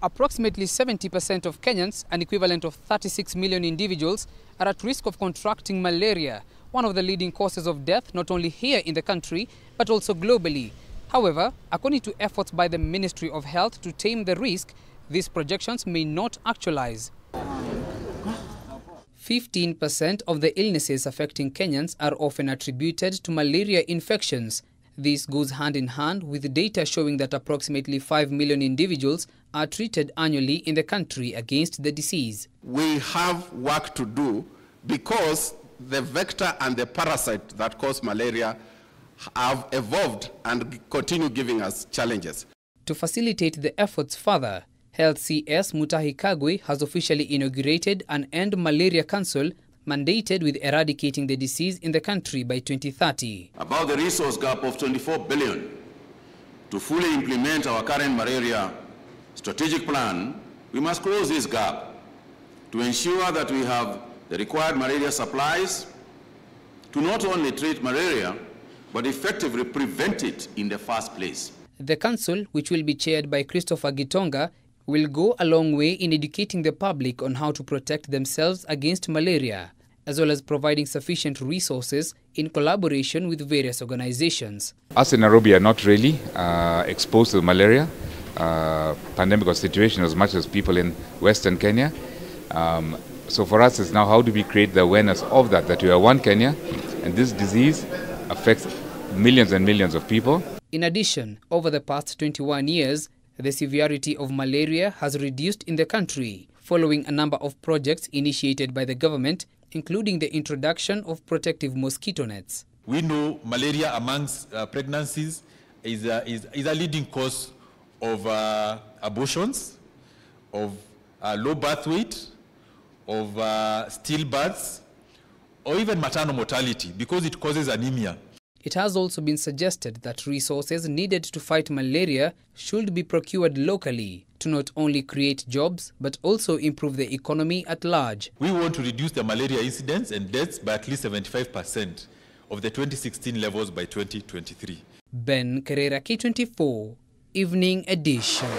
Approximately 70% of Kenyans, an equivalent of 36 million individuals, are at risk of contracting malaria, one of the leading causes of death not only here in the country but also globally. However, according to efforts by the Ministry of Health to tame the risk, these projections may not actualize. 15% of the illnesses affecting Kenyans are often attributed to malaria infections. This goes hand in hand with data showing that approximately 5 million individuals are treated annually in the country against the disease. We have work to do because the vector and the parasite that cause malaria have evolved and continue giving us challenges. To facilitate the efforts further, Health CS Mutahi Kagwe has officially inaugurated an End Malaria Council mandated with eradicating the disease in the country by 2030. About the resource gap of 24 billion to fully implement our current malaria strategic plan, we must close this gap to ensure that we have the required malaria supplies to not only treat malaria, but effectively prevent it in the first place. The council, which will be chaired by Christopher Gitonga, will go a long way in educating the public on how to protect themselves against malaria, as well as providing sufficient resources in collaboration with various organizations. Us in Nairobi are not really exposed to malaria pandemic or situation as much as people in Western Kenya. So for us, it's now how do we create the awareness of that we are one Kenya, and this disease affects millions and millions of people. In addition, over the past 21 years, the severity of malaria has reduced in the country, following a number of projects initiated by the government, including the introduction of protective mosquito nets. We know malaria amongst pregnancies is a leading cause of abortions, of low birth weight, of stillbirths, or even maternal mortality because it causes anemia. It has also been suggested that resources needed to fight malaria should be procured locally to not only create jobs but also improve the economy at large. We want to reduce the malaria incidence and deaths by at least 75% of the 2016 levels by 2023. Ben Kerera, K24, Evening Edition.